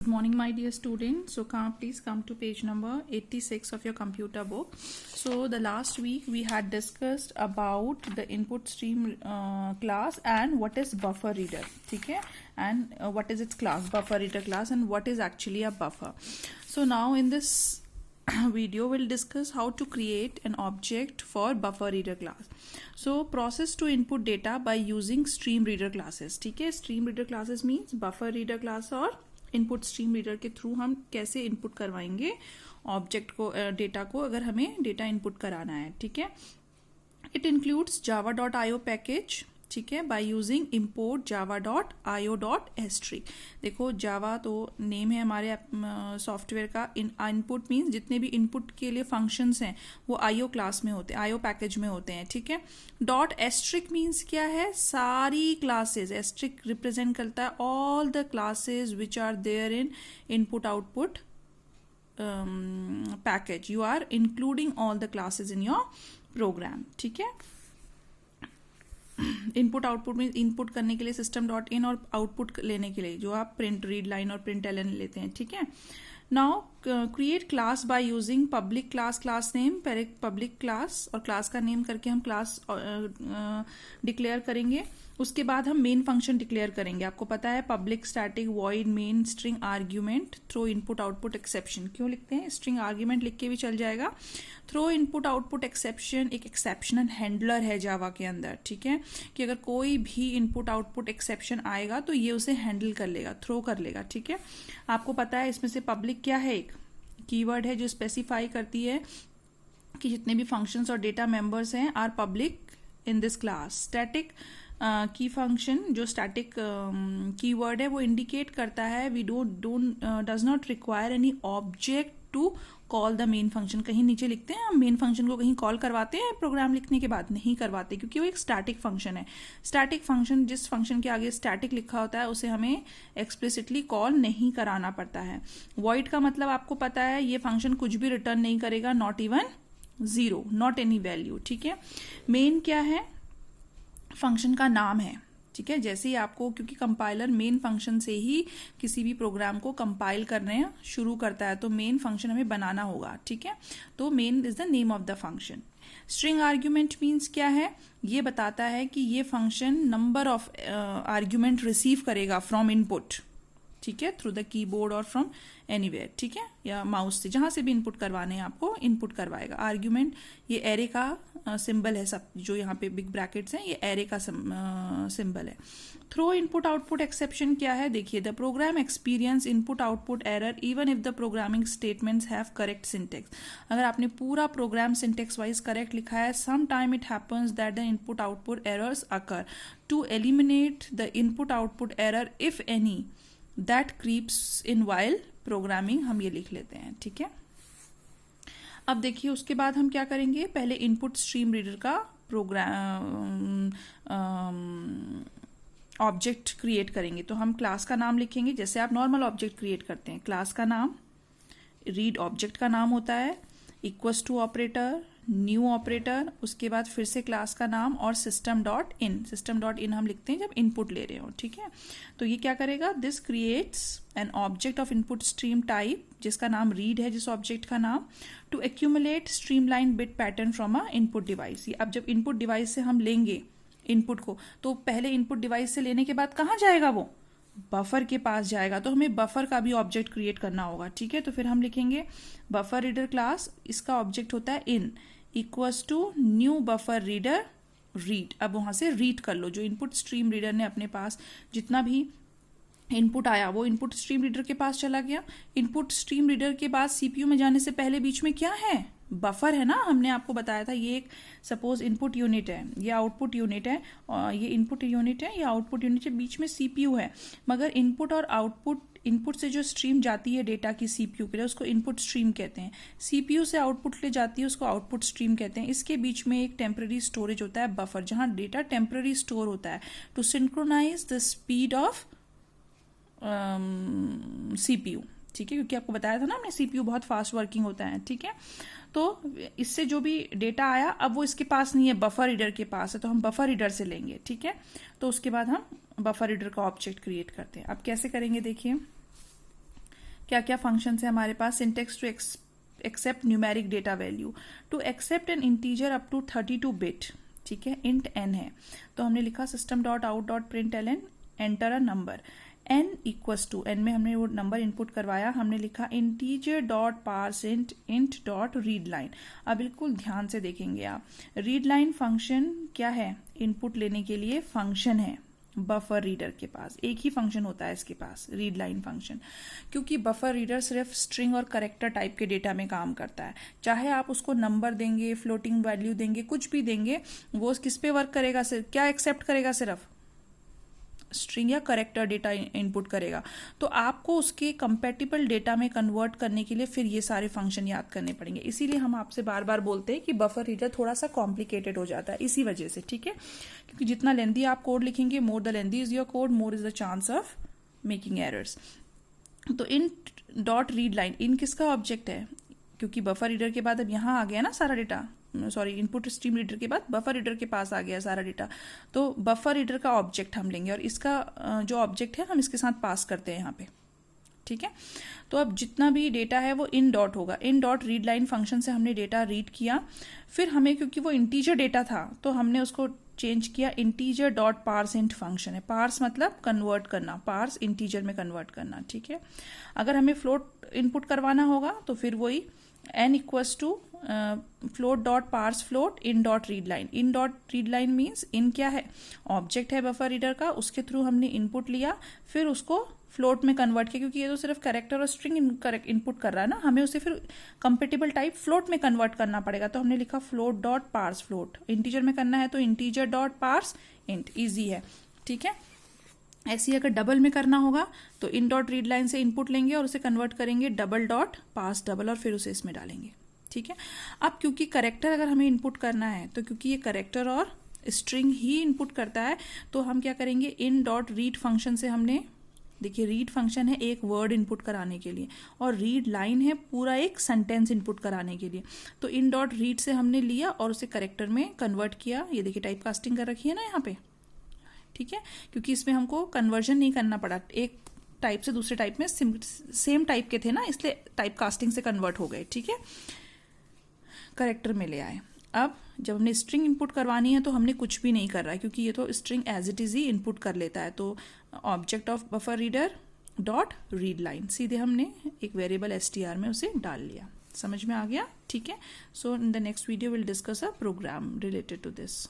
Good morning, my dear students. So please come to page number 86 of your computer book. So the last week we had discussed about the input stream class and what is buffer reader, okay, and what is its class, buffer reader class, and what is actually a buffer. So now in this video we'll discuss how to create an object for buffer reader class. So process to input data by using stream reader classes, ठीक है. Stream reader classes means buffer reader class और input stream reader के through हम कैसे input करवाएंगे object को, data को, अगर हमें डेटा इनपुट कराना है, ठीक है. इट इंक्लूड्स java.io पैकेज, ठीक है, बाय यूजिंग import java.io.strings. देखो जावा तो नेम है हमारे सॉफ्टवेयर का. इनपुट मीन्स जितने भी इनपुट के लिए फंक्शंस हैं वो आईओ क्लास में होते हैं, आईओ पैकेज में होते हैं, ठीक है. डॉट एस्ट्रिक मीन्स क्या है, सारी क्लासेस. एस्ट्रिक रिप्रेजेंट करता है all the classes which are there in input output package. You are including all the classes in your program, ठीक है. इनपुट आउटपुट में इनपुट करने के लिए सिस्टम डॉट इन और आउटपुट लेने के लिए जो आप प्रिंट रीड लाइन और प्रिंट एलन लेते हैं, ठीक है. Now create class by using public class, class name, public class और क्लास का नेम करके हम क्लास डिक्लेयर करेंगे. उसके बाद हम मेन फंक्शन डिक्लेयर करेंगे. आपको पता है public static void main string argument throw input output exception. क्यों लिखते हैं, स्ट्रिंग आर्ग्यूमेंट लिख के भी चल जाएगा. थ्रो इनपुट आउटपुट एक्सेप्शन एक एक्सेप्शनल हैंडलर है जावा के अंदर, ठीक है, कि अगर कोई भी इनपुट आउटपुट एक्सेप्शन आएगा तो ये उसे हैंडल कर लेगा, थ्रो कर लेगा, ठीक है. आपको पता है इसमें से पब्लिक क्या है, एक कीवर्ड है जो स्पेसिफाई करती है कि जितने भी फंक्शंस और डेटा मेंबर्स हैं are public in this class. Static की फंक्शन जो स्टैटिक कीवर्ड है वो इंडिकेट करता है we does not require any object to call the main function. कहीं नीचे लिखते हैं हम मेन फंक्शन को कहीं कॉल करवाते हैं प्रोग्राम लिखने के बाद, नहीं करवाते, क्योंकि वो एक स्टैटिक फंक्शन है. स्टैटिक फंक्शन, जिस फंक्शन के आगे स्टैटिक लिखा होता है उसे हमें एक्सप्लिसिटली कॉल नहीं कराना पड़ता है. वॉइड का मतलब आपको पता है ये फंक्शन कुछ भी रिटर्न नहीं करेगा, not even zero, not any value, ठीक है. मेन क्या है, फंक्शन का नाम है, ठीक है. जैसे ही आपको, क्योंकि कंपाइलर मेन फंक्शन से ही किसी भी प्रोग्राम को कंपाइल करने शुरू करता है, तो मेन फंक्शन हमें बनाना होगा, ठीक है. तो main is the name of the function. String argument means क्या है, ये बताता है कि ये function number of argument receive करेगा फ्रॉम इनपुट, ठीक है, थ्रू द कीबोर्ड और फ्रॉम एनीवेयर, ठीक है, या माउस से, जहां से भी इनपुट करवाने हैं आपको इनपुट करवाएगा. आर्ग्यूमेंट ये एरे का सिंबल है, सब जो यहाँ पे बिग ब्रैकेट्स हैं ये एरे का सिंबल है. थ्रो इनपुट आउटपुट एक्सेप्शन क्या है, देखिए, the program experience input output error even if the programming statements have correct syntax. अगर आपने पूरा प्रोग्राम सिंटेक्स वाइज करेक्ट लिखा है, some time it happens that the input output errors occur. To eliminate the input output error if any that creeps in while programming, हम ये लिख लेते हैं, ठीक है. अब देखिए उसके बाद हम क्या करेंगे, पहले इनपुट स्ट्रीम रीडर का प्रोग्राम ऑब्जेक्ट क्रिएट करेंगे. तो हम क्लास का नाम लिखेंगे जैसे आप नॉर्मल ऑब्जेक्ट क्रिएट करते हैं. क्लास का नाम, रीड ऑब्जेक्ट का नाम होता है, equals to operator, new operator, उसके बाद फिर से क्लास का नाम और system dot in. System dot in हम लिखते हैं जब इनपुट ले रहे हो, ठीक है. तो ये क्या करेगा, this creates an object of input stream type जिसका नाम रीड है, जिस ऑब्जेक्ट का नाम, to accumulate streamline bit pattern from a input device. अब जब इनपुट डिवाइस से हम लेंगे इनपुट को, तो पहले इनपुट डिवाइस से लेने के बाद कहाँ जाएगा, वो बफर के पास जाएगा. तो हमें बफर का भी ऑब्जेक्ट क्रिएट करना होगा, ठीक है. तो फिर हम लिखेंगे बफर रीडर क्लास, इसका ऑब्जेक्ट होता है in, equals to new buffer reader read. अब वहां से रीड कर लो, जो इनपुट स्ट्रीम रीडर ने अपने पास जितना भी इनपुट आया वो इनपुट स्ट्रीम रीडर के पास चला गया. इनपुट स्ट्रीम रीडर के बाद सीपीयू में जाने से पहले बीच में क्या है, बफर है ना. हमने आपको बताया था ये एक सपोज इनपुट यूनिट है, ये आउटपुट यूनिट है, और ये इनपुट यूनिट है, ये आउटपुट यूनिट है, बीच में सीपीयू है. मगर इनपुट और आउटपुट, इनपुट से जो स्ट्रीम जाती है डेटा की सीपीयू के लिए उसको इनपुट स्ट्रीम कहते हैं. सीपीयू से आउटपुट ले जाती है उसको आउटपुट स्ट्रीम कहते हैं. इसके बीच में एक टेम्पररी स्टोरेज होता है बफर, जहां डेटा टेम्पररी स्टोर होता है to synchronize the speed of CPU, ठीक है, क्योंकि आपको बताया था ना हमने सीपीयू बहुत फास्ट वर्किंग होता है, ठीक है. तो इससे जो भी डेटा आया अब वो इसके पास नहीं है, बफर रीडर के पास है, तो हम बफर रीडर से लेंगे, ठीक है. तो उसके बाद हम बफर रीडर का ऑब्जेक्ट क्रिएट करते हैं. अब कैसे करेंगे देखिए, क्या क्या फंक्शन है हमारे पास? Syntax to accept numeric data value, to accept an integer up to 32 bit, ठीक है, इंट n है, तो हमने लिखा system dot out dot print L N enter a number, n equals to, n में हमने वो नंबर इनपुट करवाया, हमने लिखा integer dot parse int dot read line. अब बिल्कुल ध्यान से देखेंगे आप, रीड लाइन फंक्शन क्या है? इनपुट लेने के लिए फंक्शन है बफर रीडर के पास, एक ही फंक्शन होता है इसके पास, रीड लाइन फंक्शन, क्योंकि बफर रीडर सिर्फ स्ट्रिंग और करेक्टर टाइप के डेटा में काम करता है। चाहे आप उसको नंबर देंगे, फ्लोटिंग वैल्यू देंगे, कुछ भी देंगे, वो किस पे वर्क करेगा? क्या एक्सेप्ट करेगा? सिर्फ स्ट्रिंग या करेक्टर डेटा इनपुट करेगा। तो आपको उसके कंपैटिबल डेटा में कन्वर्ट करने के लिए फिर ये सारे फंक्शन याद करने पड़ेंगे। इसीलिए हम आपसे बार बार बोलते हैं कि बफर रीडर थोड़ा सा कॉम्प्लिकेटेड हो जाता है इसी वजह से, ठीक है, क्योंकि जितना लेंदी आप कोड लिखेंगे, more the lengthy is your code, more is the chance of making errors. तो इन डॉट रीड लाइन, इन किसका ऑब्जेक्ट है? क्योंकि बफर रीडर के बाद अब यहाँ आ गया ना सारा data, sorry input stream reader के बाद बफर रीडर के पास आ गया सारा डेटा, तो बफर रीडर का ऑब्जेक्ट हम लेंगे और इसका जो ऑब्जेक्ट है हम इसके साथ पास करते हैं यहाँ पे, ठीक है। तो अब जितना भी डेटा है वो इन डॉट होगा, इन डॉट रीड लाइन फंक्शन से हमने डेटा रीड किया, फिर हमें क्योंकि वो इंटीजर डेटा था तो हमने उसको चेंज किया, integer dot parse int function है, पार्स मतलब कन्वर्ट करना, पार्स इंटीजर में कन्वर्ट करना, ठीक है। अगर हमें फ्लोट इनपुट करवाना होगा तो फिर वही n equals to float dot parse float in dot read line, in dot read line means in क्या है? ऑब्जेक्ट है बफर रीडर का, उसके थ्रू हमने इनपुट लिया, फिर उसको फ्लोट में कन्वर्ट किया, क्योंकि ये तो सिर्फ कैरेक्टर और स्ट्रिंग इनपुट कर रहा है ना, हमें उसे फिर कंपेटिबल टाइप फ्लोट में कन्वर्ट करना पड़ेगा, तो हमने लिखा float dot parse float, integer में करना है तो integer dot parse int, easy है, ठीक है। ऐसे ही अगर डबल में करना होगा तो इन डॉट रीड लाइन से इनपुट लेंगे और उसे कन्वर्ट करेंगे डबल डॉट पास डबल और फिर उसे इसमें डालेंगे, ठीक है। अब क्योंकि करेक्टर अगर हमें इनपुट करना है तो क्योंकि ये करेक्टर और स्ट्रिंग ही इनपुट करता है तो हम क्या करेंगे, इन डॉट रीड फंक्शन से हमने, देखिए रीड फंक्शन है एक वर्ड इनपुट कराने के लिए और रीड लाइन है पूरा एक सेंटेंस इनपुट कराने के लिए, तो इन डॉट रीड से हमने लिया और उसे करेक्टर में कन्वर्ट किया, ये देखिए टाइप कास्टिंग कर रखी है ना यहाँ पे, ठीक है, क्योंकि इसमें हमको कन्वर्जन नहीं करना पड़ा, एक टाइप से दूसरे टाइप में सेम टाइप के थे ना, इसलिए टाइप कास्टिंग से कन्वर्ट हो गए, ठीक है, करेक्टर में ले आए। अब जब हमने स्ट्रिंग इनपुट करवानी है तो हमने कुछ भी नहीं कर रहा है, क्योंकि ये तो स्ट्रिंग एज इट इज ही इनपुट कर लेता है, तो object of buffer reader dot read line सीधे हमने एक वेरिएबल str में उसे डाल लिया। समझ में आ गया, ठीक है। So in the next video will discuss a program related to this.